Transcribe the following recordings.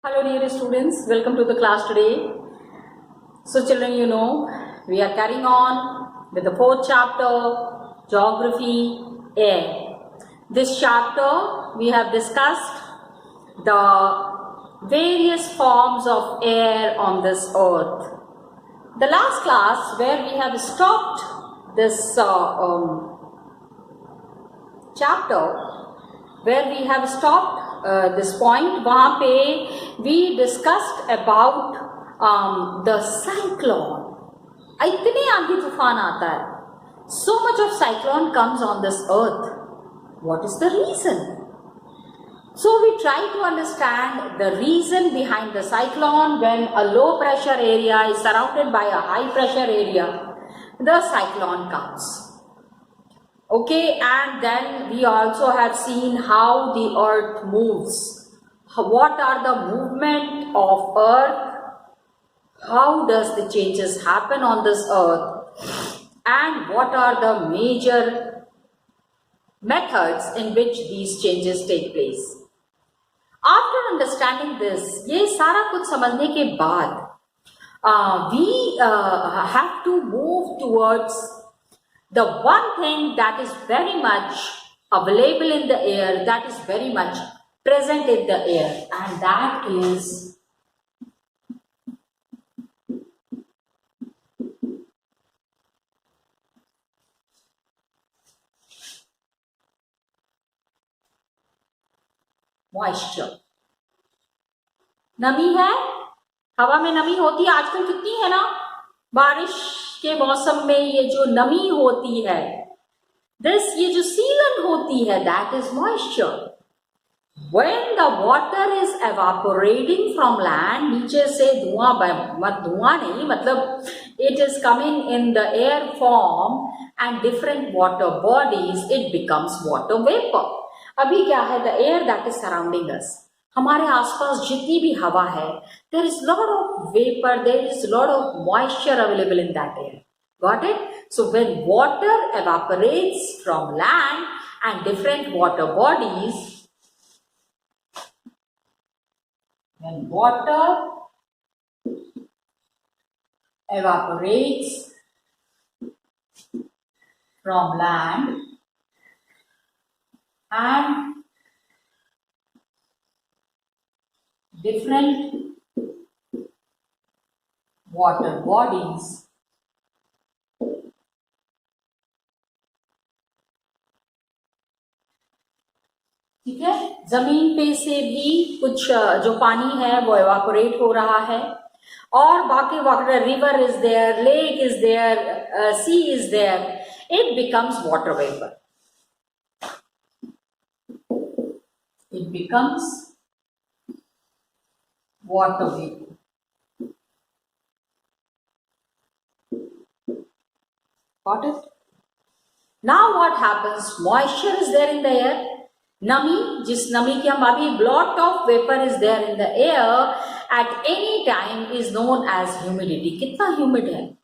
Hello dear students, welcome to the class today. So children, we are carrying on with the fourth chapter, Geography, Air. This chapter we have discussed the various forms of air on this earth. The last class where we have stopped this chapter, where we have stopped this point, वहाँ पे we discussed about the cyclone. इतने आंधी तूफान आता है, so much of cyclone comes on this earth. What is the reason? So we try to understand the reason behind the cyclone. When a low pressure area is surrounded by a high pressure area, the cyclone comes. Okay, and then we also have seen how the earth moves. What are the movement of earth? How does the changes happen on this earth? And what are the major methods in which these changes take place? After understanding this, ये सारा कुछ समझने के बाद we have to move towards the one thing that is very much available in the air, that is very much present in the air, and that is moisture. नमी है, हवा में नमी होती है, आजकल कितनी है ना, बारिश के मौसम में ये जो नमी होती है, ये जो सीलन होती है, that is moisture. When the water is evaporating from land, नीचे से धुआं नहीं, मतलब it is coming in the air form and different water bodies, it becomes water vapor. अभी क्या है, the air that is surrounding us, हमारे आसपास जितनी भी हवा है, there is lot of vapor, there is lot of moisture available in that air. Got it? So when water evaporates from land and different water bodies, when water evaporates from land and different water bodies, ठीक है, जमीन पे से भी कुछ जो पानी है वो एवापोरेट हो रहा है, और बाकी water, river is there, lake is there, sea is there, it becomes water vapor. It becomes water vapor. Got it? Now what happens? Moisture is there in the air. नमी, जिस नमी की हम अभी, blot of vapor is there in the air at any time is known as humidity. कितना humid है?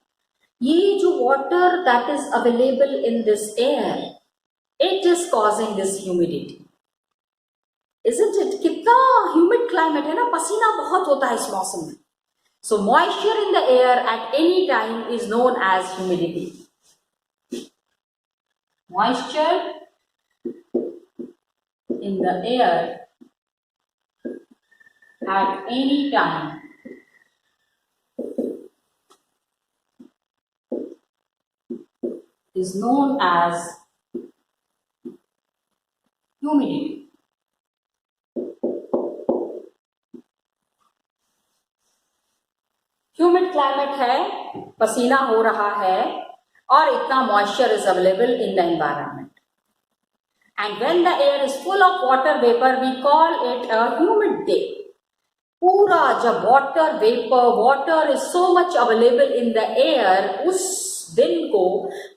ये जो water that is available in this air, it is causing this humidity. Isn't it? कितना humid climate है ना, पसीना बहुत होता है इस मौसम में. So moisture in the air at any time is known as humidity. Moisture in the air at any time is known as humidity. Humid climate है, पसीना हो रहा है, और इतना moisture is available in the environment. And when the air is full of water vapor, we call it a humid day. पूरा जब water vapor, water is so much available in the air, उस दिन को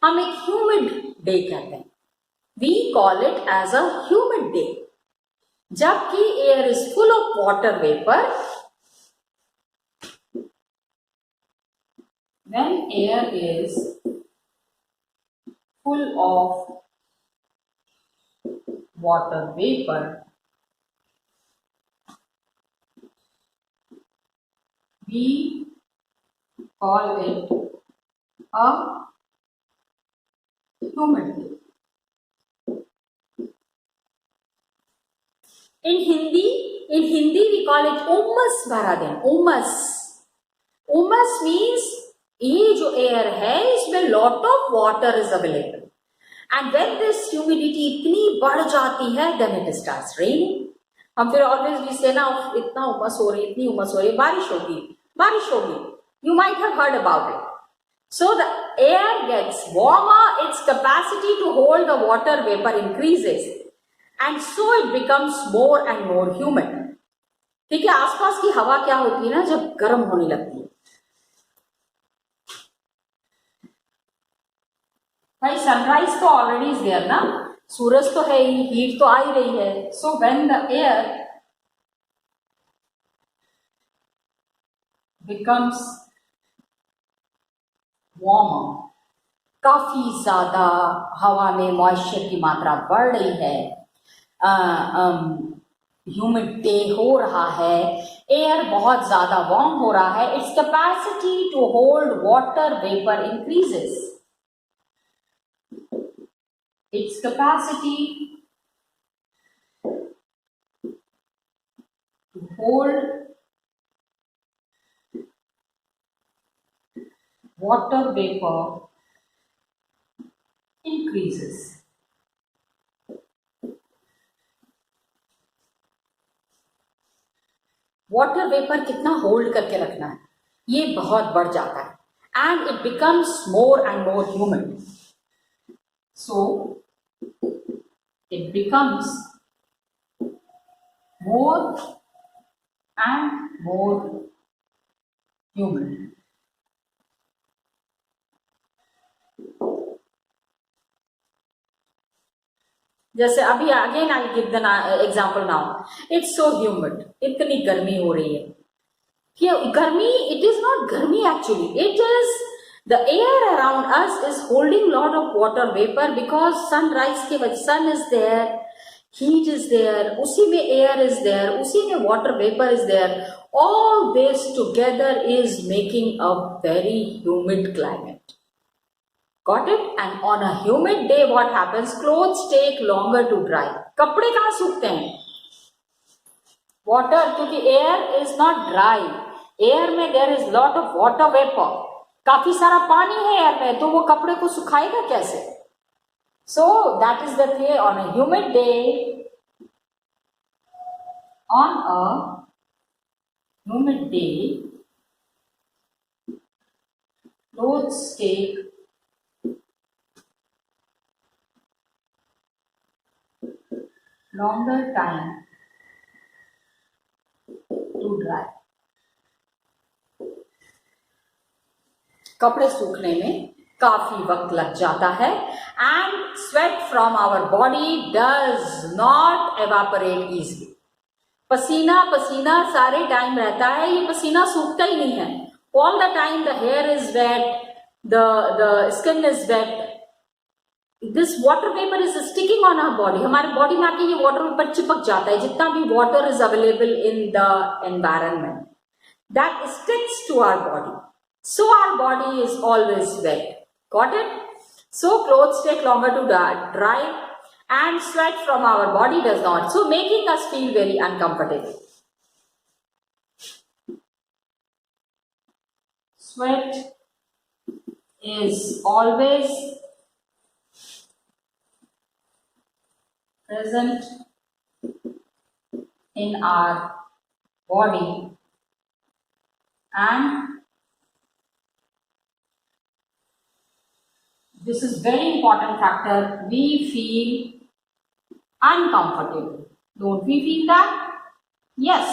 हम एक humid day कहते हैं. We call it as a humid day. जबकि air is full of water vapor, when air is full of water vapor, we call it a humid day. In Hindi we call it उमस भरा दिन. उमस means ये जो air है इसमें lot of water is available, and when this humidity इतनी बढ़ जाती है then it starts raining. हम फिर always we say ना इतना उमस हो रही, इतनी उमस हो रही, बारिश होगी. You might have heard about it. So the air gets warmer, its capacity to hold the water vapor increases, and so it becomes more and more humid. ठीक है, आसपास की हवा क्या होती है ना जब गर्म होने लगती है. भाई सनराइज तो ऑलरेडी इज देयर ना, सूरज तो है ही, हीट तो आ ही रही है. So when the air becomes warmer, काफी ज्यादा हवा में मॉइस्चर की मात्रा बढ़ रही है, ह्यूमिड डे हो रहा है, एयर बहुत ज्यादा वार्म हो रहा है, its capacity to hold water vapour increases. Its capacity to hold water vapor increases. Water vapour कितना होल्ड करके रखना है, ये बहुत बढ़ जाता है, and it becomes more and more humid. So it becomes more and more humid. जैसे अभी again I give the example now. It's so humid, इतनी गर्मी हो रही है. गर्मी, इट इज नॉट गर्मी actually, it is the air around us is holding lot of water vapor because sunrise के वजह sun is there, heat is there, उसी में air is there, उसी में water vapor is there. All this together is making a very humid climate. Got it? And on a humid day what happens? Clothes take longer to dry. कपड़े कहाँ सूखते हैं? Water, क्योंकि air is not dry. Air में there is lot of water vapor. काफी सारा पानी है एयर में, तो वो कपड़े को सुखाएगा कैसे? So that is the thing. On a humid day, clothes take longer time to dry. कपड़े सूखने में काफी वक्त लग जाता है, and sweat from our body does not evaporate easily. पसीना सारे टाइम रहता है, ये पसीना सूखता ही नहीं है. All the time the hair is wet, the skin is wet, this water vapour is sticking on our body. हमारे बॉडी में आके ये वाटर वेपर चिपक जाता है, जितना भी water is available in the environment, that sticks to our body. So our body is always wet. Got it? So clothes take longer to dry, and sweat from our body does not. So making us feel very uncomfortable. Sweat is always present in our body, and this is very important factor. We feel uncomfortable. Don't we feel that? Yes.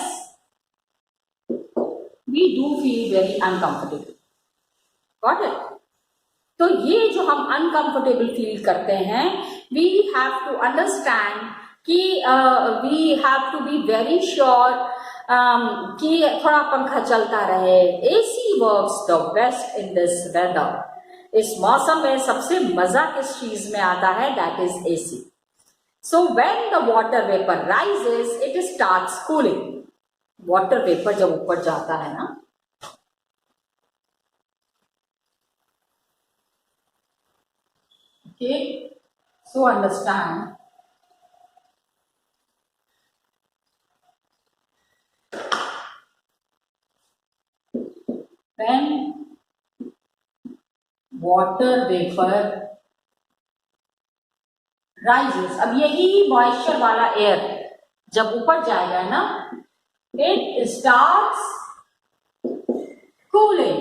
We do feel very uncomfortable. Got it? तो ये जो हम uncomfortable feel करते हैं, we have to understand कि we have to be very sure कि थोड़ा पंखा चलता रहे. AC works the best in this weather. इस मौसम में सबसे मजा किस चीज में आता है? That is AC. So when the water vapour rises, it starts cooling. Water vapour जब ऊपर जाता है ना, Okay, so understand when water vapor rises, अब यही मॉइस्चर वाला एयर जब ऊपर जाएगा ना, it starts cooling,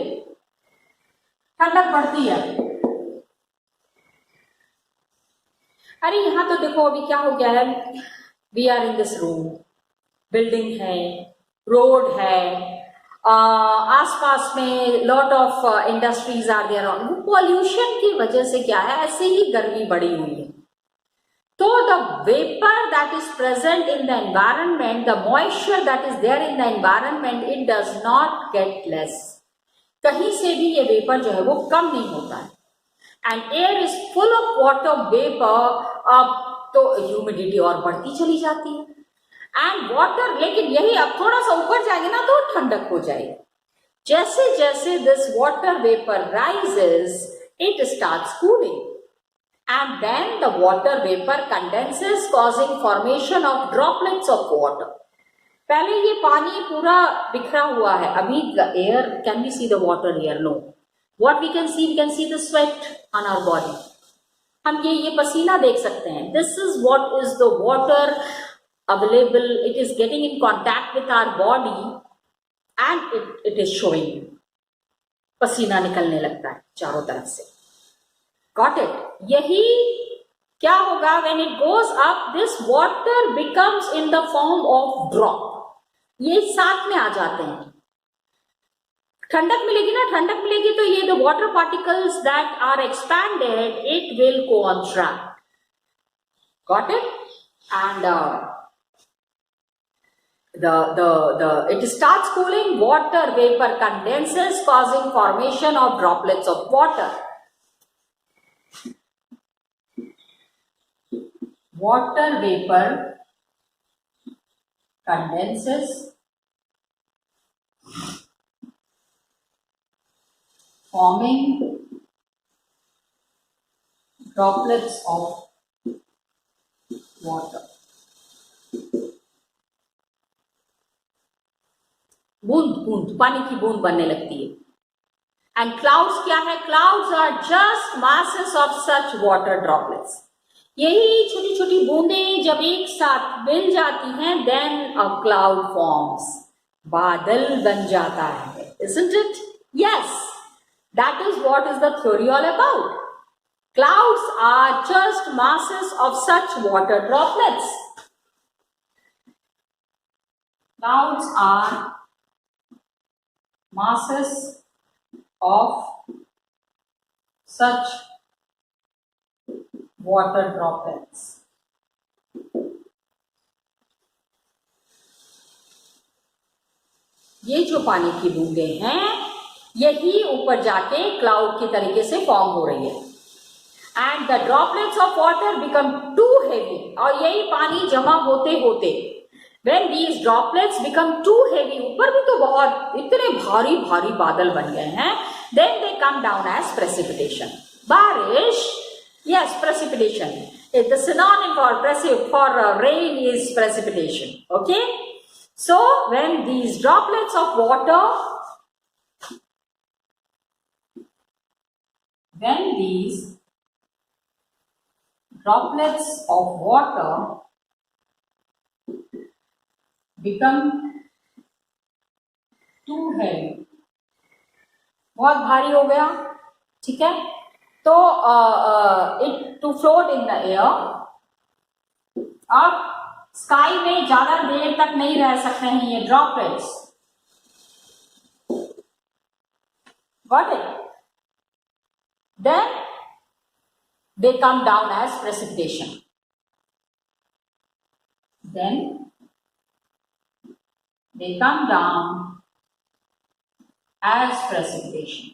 ठंडक बढ़ती है। अरे यहाँ तो देखो अभी क्या हो गया है, we are in this room, building है, रोड है, आसपास में lot of industries are there on, pollution की वजह से क्या है, ऐसे ही गर्मी बढ़ी हुई है। So the vapor that is present in the environment, the moisture that is there in the environment, it does not get less. कहीं से भी ये वेपर जो है वो कम नहीं होता है। And air is full of water vapor, अब तो ह्यूमिडिटी और बढ़ती चली जाती है। And water, लेकिन यही अब थोड़ा सा ऊपर जाएंगे ना तो ठंडक हो जाएगी। जैसे जैसे this water vapor rises, it starts cooling. And then the water vapor condenses, causing formation of droplets of water. पहले ये पानी पूरा बिखरा हुआ है, अभी the air, can we see the water here? No. What we can see the sweat on our body. हम ये पसीना देख सकते हैं. This is what is the water available. It is getting in contact with our body and it is showing. पसीना निकलने लगता है चारों तरफ से. Got it? यही क्या होगा, when it goes up, this water becomes in the form of drop. ये साथ में आ जाते हैं. ठंडक मिलेगी ना, ठंडक मिलेगी तो ये the water particles that are expanded, it will contract. Got it? And it starts cooling, water vapor condenses, causing formation of droplets of water. Water vapor condenses, forming droplets of water. बूंद पानी की बूंद बनने लगती है. And clouds क्या है? Clouds are just masses of such water droplets. यही छोटी छोटी बूंदें जब एक साथ मिल जाती हैं, then a cloud forms. बादल बन जाता है. Isn't it? Yes. That is what is the theory all about. Clouds are just masses of such water droplets. Clouds are masses of such water droplets. ये जो पानी की बूंदें हैं, यही ऊपर जाके क्लाउड की तरीके से फॉर्म हो रही है. And the droplets of water become too heavy, और यही पानी जमा होते होते, when these droplets become too heavy, ऊपर भी तो बहुत इतने भारी भारी बादल बन गए हैं, then they come down as precipitation. बारिश, yes, precipitation. The synonym for rain is precipitation. Okay? So when these droplets of water, become too heavy, बहुत भारी हो गया, ठीक है, तो it to float in the air. अब स्काई में ज्यादा देर तक नहीं रह सकते हैं ये droplets. Got it? Then they come down as precipitation. Then they come down as precipitation.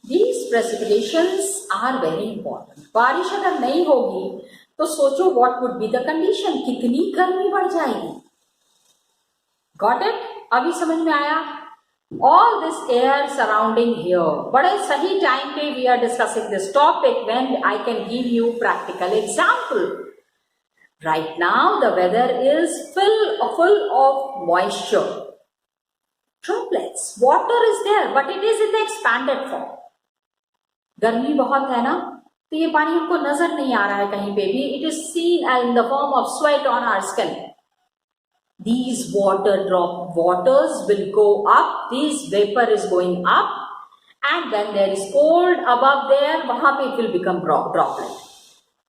These precipitations are very important. बारिश अगर नहीं होगी तो सोचो what would be the condition, कितनी गर्मी बढ़ जाएगी। Got it? अभी समझ में आया? All this air surrounding here, बड़े सही टाइम पे we are discussing this topic when I can give you practical example. Right now the weather is full of moisture, droplets, water is there but it is in the expanded form. गर्मी बहुत है ना, तो ये पानी हमको नजर नहीं आ रहा है कहीं पे भी, it is seen in the form of sweat on our skin. These waters will go up, this vapor is going up and then there is cold above there, वहां पे it will become droplet.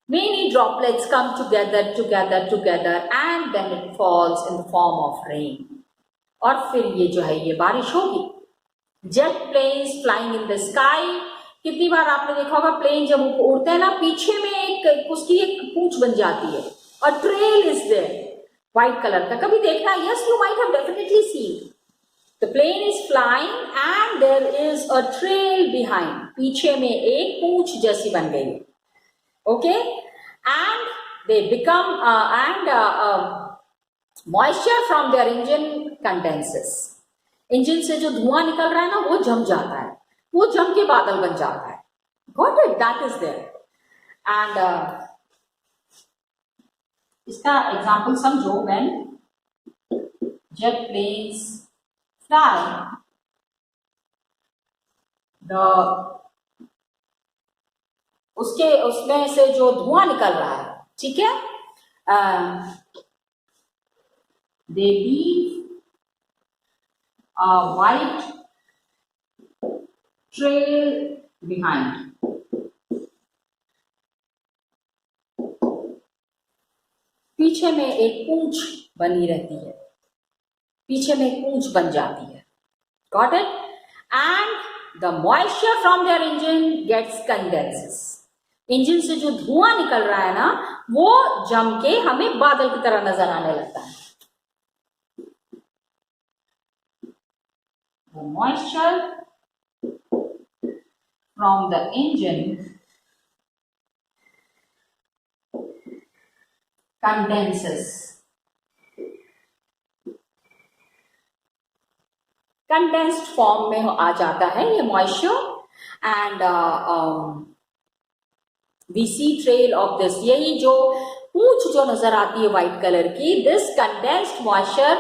Many droplets come together and then it falls in the form of rain. और फिर ये जो है ये बारिश होगी। Jet planes flying in the sky, कितनी बार आपने देखा होगा प्लेन जब उड़ते हैं ना, पीछे में एक उसकी एक पूंछ बन जाती है और trail is there white colour का, कभी देखना? Yes, you might have definitely seen. The plane is flying and there is a trail behind, पीछे में एक पूंछ जैसी बन गई है। Okay, and they become moisture from their engine condenses. Engine से जो धुआं निकल रहा है ना वो जम जाता है, वो जम के बादल बन जाता है। Got it? That is there. And इसका एग्जाम्पल समझो, when jet planes fly, उसमें से जो धुआं निकल रहा है, ठीक है, they leave a white trail behind. पीछे में एक पूंछ बनी रहती है, पीछे में एक पूंछ बन जाती है। Got it? And the moisture from their engine gets condenses. Engine से जो धुआं निकल रहा है ना वो जम के हमें बादल की तरह नजर आने लगता है। The moisture from the engine condenses. Condensed form में आ जाता है ये moisture and we see trail of this, यही जो पूंछ जो नजर आती है व्हाइट कलर की, this condensed moisture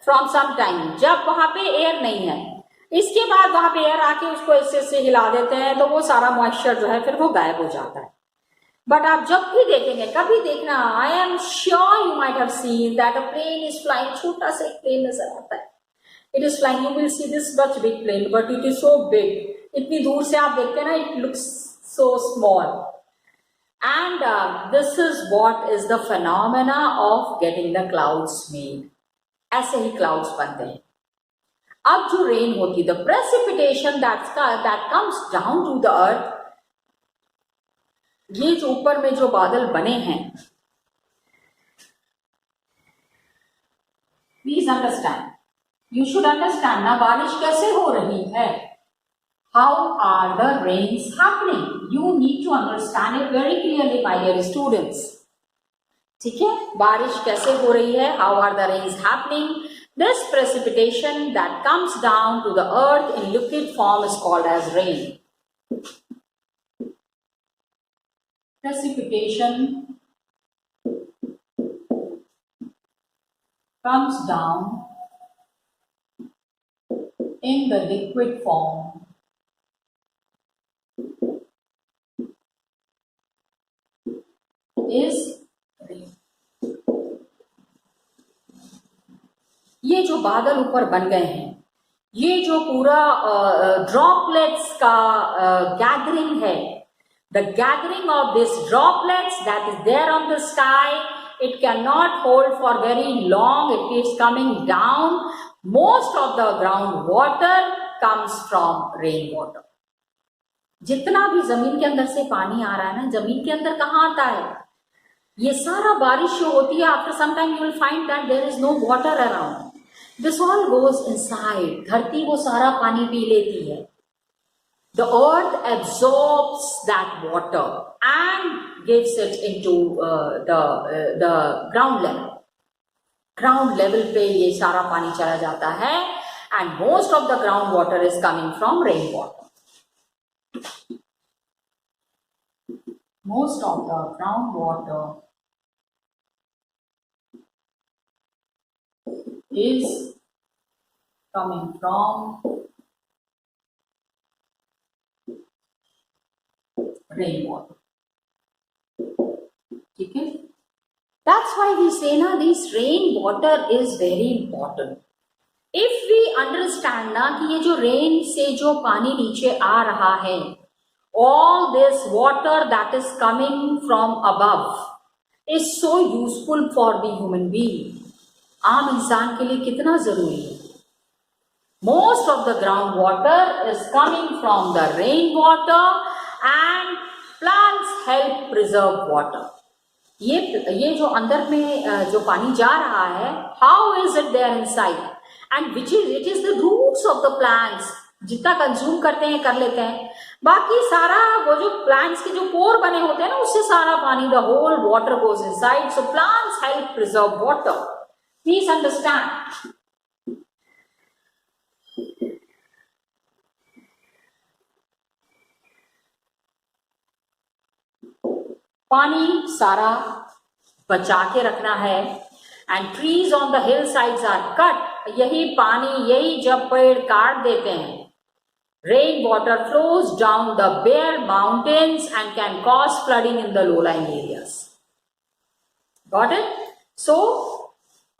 from some time, जब वहां पे एयर नहीं है, इसके बाद वहां पे एयर आके उसको ऐसे से हिला देते हैं तो वो सारा मॉइस्चर जो है फिर वो गायब हो जाता है। बट आप जब भी देखेंगे, कभी देखना, I am sure you might have seen that a plane is flying, छोटा सा एक प्लेन नजर आता है, it is flying, you will see this much big plane but it is so big, इतनी दूर से आप देखते हैं ना, it looks so small. And this is what is the phenomena of getting the clouds made. ऐसे ही clouds बनते हैं। अब जो rain होती है, the precipitation that comes down to the earth, ये जो ऊपर में जो बादल बने हैं, please understand, you should understand ना बारिश कैसे हो रही है, how are the rains happening, you need to understand it very clearly my dear students, ठीक है? बारिश कैसे हो रही है, how are the rains happening, this precipitation that comes down to the earth in liquid form is called as rain. Precipitation comes down in the liquid form is rain. ये जो बादल ऊपर बन गए हैं, ये जो पूरा ड्रॉपलेट्स का गैदरिंग है, the gathering of these droplets that is there on the sky, it cannot hold for very long, it is coming down. Most of the groundwater comes from rainwater. जितना भी जमीन के अंदर से पानी आ रहा है ना, जमीन के अंदर कहाँ आता है, ये सारा बारिश जो होती है, after some time you will find that there is no water around, this all goes inside, धरती वो सारा पानी पी लेती है। the earth absorbs that water and gives it into the ground level. Ground level पे ये सारा पानी चला जाता है and most of the ground water is coming from rain water. Most of the ground water is coming from rainwater. ठीक है. That's why we say ना this rainwater is very important. If we understand ना कि ये जो rain से जो पानी नीचे आ रहा है, all this water that is coming from above is so useful for the human being. आम इंसान के लिए कितना जरूरी है. Most of the groundwater is coming from the rainwater and plants help preserve water. ये जो अंदर में जो पानी जा रहा है, how is it there inside and it is the roots of the plants. जितना कंज्यूम करते हैं कर लेते हैं, बाकी सारा वो जो प्लांट्स के जो पोर बने होते हैं ना, उससे सारा पानी, the whole water goes inside. So plants help preserve water. Please understand. पानी सारा बचा के रखना है and trees on the hill sides are cut. यही पानी, यही जब पेड़ काट देते हैं, rain water flows down the bare mountains and can cause flooding in the low line areas. Got it? So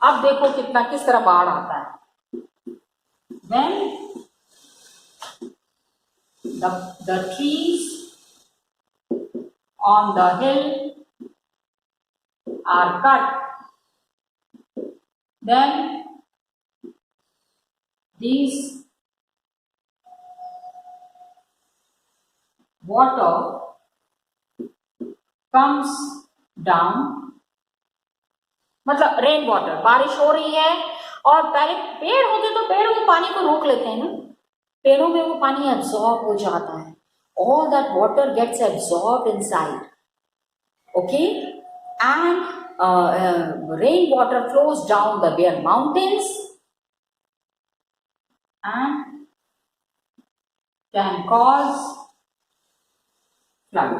अब देखो किस तरह बाढ़ आता है. When the trees on the hill are cut, then these water comes down. मतलब rain water, बारिश हो रही है और पहले पेड़ होते तो पेड़ वो पानी को रोक लेते हैं ना, पेड़ों में वो पानी एब्जॉर्ब हो जाता है. All that water gets absorbed inside. Okay, and rainwater flows down the bare mountains and can cause flood.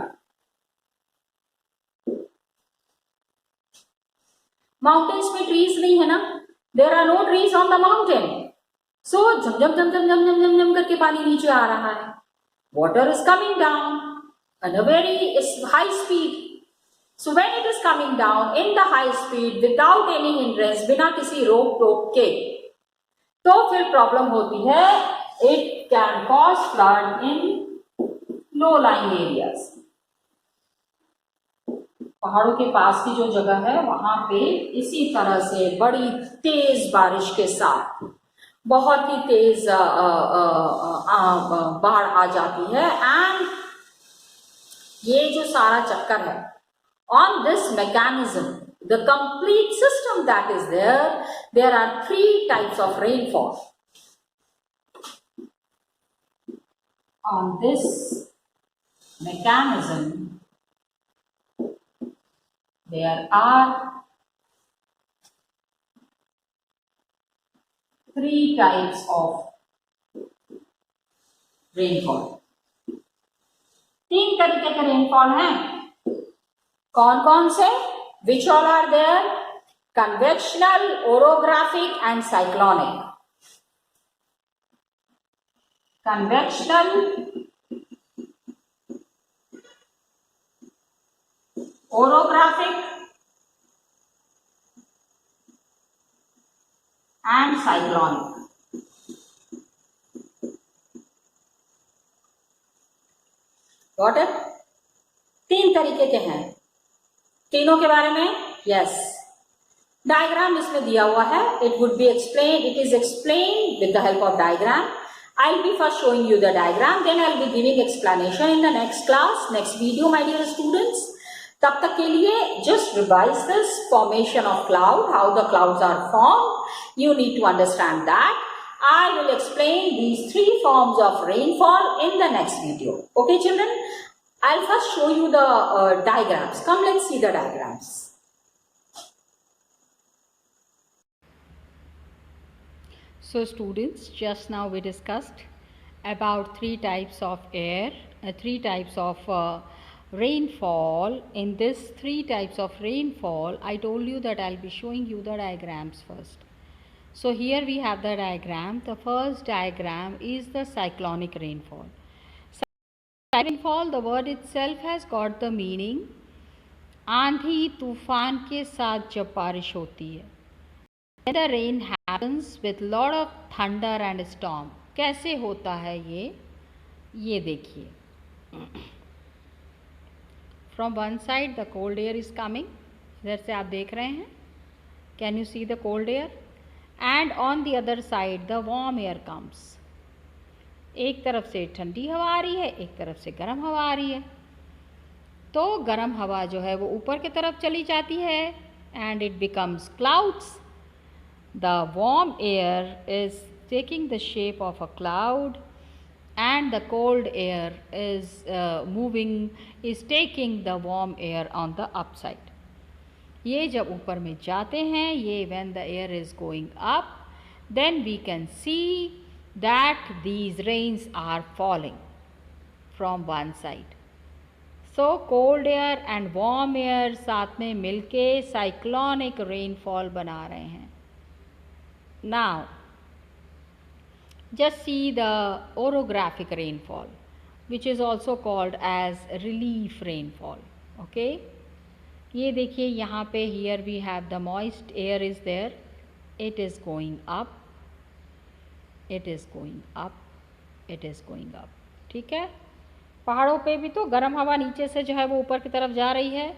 Mountains में trees नहीं है ना, there are no trees on the mountain, so झम करके पानी नीचे आ रहा है. Water is coming down at a very high speed. So when it is coming down in the high speed without any hindrance, बिना किसी रोक टोक के, तो फिर प्रॉब्लम होती है. It can cause flood in low-lying areas. पहाड़ों के पास की जो जगह है वहां पे इसी तरह से बड़ी तेज बारिश के साथ बहुत ही तेज बाढ़ आ जाती है. एंड ये जो सारा चक्कर है, on this mechanism, the complete system that is there are 3 types of rainfall. On this mechanism there are 3 types of rainfall. 3 तरीके के रेनफॉल हैं. कौन कौन से? Which all are there? Convectional, orographic and cyclonic. Convectional, orographic and cyclonic. Got it? 3 तरीके के हैं. तीनों के बारे में yes. डायग्राम इसमें दिया हुआ है. It would be explained. It is explained with the help of diagram. I'll be first showing you the diagram, then I'll be giving explanation in the next class, next video, my dear students. तब तक के लिए just revise this formation of cloud, how the clouds are formed. You need to understand that. I will explain these three forms of rainfall in the next video. Okay, children? I'll first show you the diagrams. Come, let's see the diagrams. So students, just now we discussed about three types of air, three types of rainfall. In this three types of rainfall, I told you that I'll be showing you the diagrams first. So here we have the diagram. The first diagram is the cyclonic rainfall. Cyclonic rainfall, the word itself has got the meaning आंधी तूफान के साथ जब बारिश होती है. When the rain happens with lot of thunder and storm. कैसे होता है ये देखिए. From one side the cold air is coming. इधर से आप देख रहे हैं. Can you see the cold air? And on the other side the warm air comes. एक तरफ से ठंडी हवा आ रही है, एक तरफ से गर्म हवा आ रही है. तो गर्म हवा जो है वो ऊपर की तरफ चली जाती है and it becomes clouds. The warm air is taking the shape of a cloud and the cold air is taking the warm air on the upside. ये जब ऊपर में जाते हैं, ये when the air is going up, then we can see that these rains are falling from one side. So cold air and warm air साथ में मिलके cyclonic rainfall बना रहे हैं. Now, just see the orographic rainfall, which is also called as relief rainfall. Okay, ये देखिए यहाँ पे here we have the moist air is there. It is going up. It is going up. It is going up. ठीक है. पहाड़ों पे भी तो गर्म हवा नीचे से जो है वो ऊपर की तरफ जा रही है.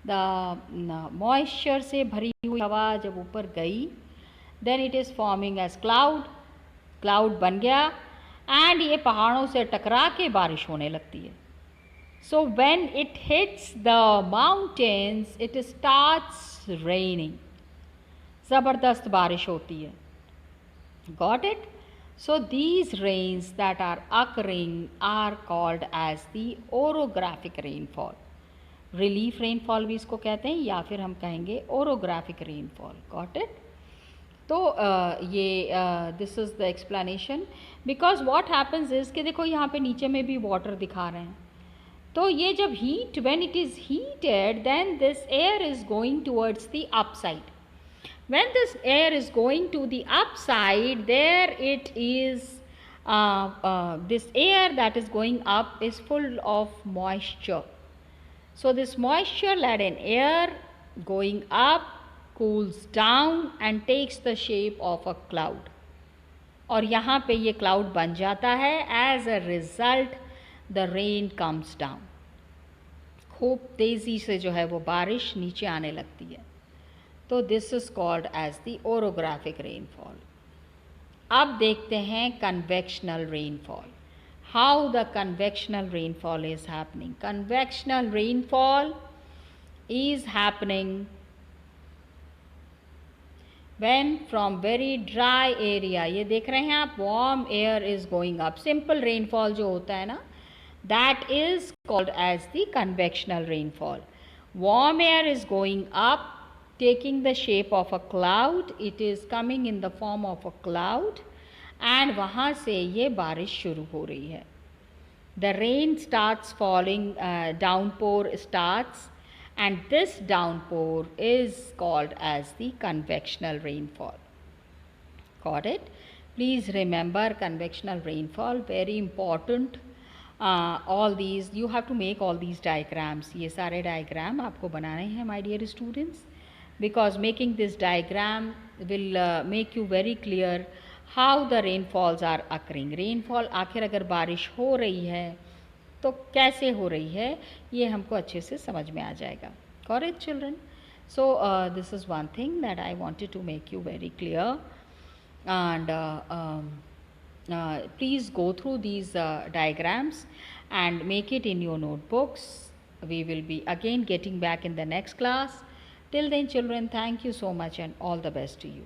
द मॉइस्चर से भरी हुई हवा जब ऊपर गई, then it is forming as cloud बन गया and ये पहाड़ों से टकरा के बारिश होने लगती है. So when it hits the mountains, it starts raining. ज़बरदस्त बारिश होती है. Got it? So these rains that are occurring are called as the orographic rainfall. Relief rainfall भी इसको कहते हैं या फिर हम कहेंगे orographic rainfall. Got it? तो ये this is the explanation. Because what happens is कि देखो यहाँ पे नीचे में भी वाटर दिखा रहे हैं. तो ये जब heat when it is heated then this air is going towards the upside. When this air is going to the upside, there it is, this air that is going up is full of moisture. So this moisture laden air going up cools down and takes the shape of a cloud. और यहाँ पे ये cloud बन जाता है. As a result, the rain comes down. खूब तेज़ी से जो है वो बारिश नीचे आने लगती है. तो this is called as the orographic rainfall. अब देखते हैं convectional rainfall. How the convectional rainfall is happening. Convectional rainfall is happening when from very dry area. ये देख रहे हैं आप, warm air is going up. Simple rainfall जो होता है ना, that is called as the convectional rainfall. Warm air is going up taking the shape of a cloud. It is coming in the form of a cloud and वहाँ से ये बारिश शुरू हो रही है. The rain starts falling, downpour starts, and this downpour is called as the convectional rainfall. Got it? Please remember convectional rainfall, very important. All these you have to make all these diagrams. ये सारे diagram आपको बनाने हैं my dear students. Because making this diagram will make you very clear how the rainfalls are occurring. Rainfall आखिर अगर बारिश हो रही है तो कैसे हो रही है ये हमको अच्छे से समझ में आ जाएगा. Got it, children? So this is one thing that I wanted to make you very clear. And please go through these diagrams and make it in your notebooks. We will be again getting back in the next class. Till then, children, thank you so much and all the best to you.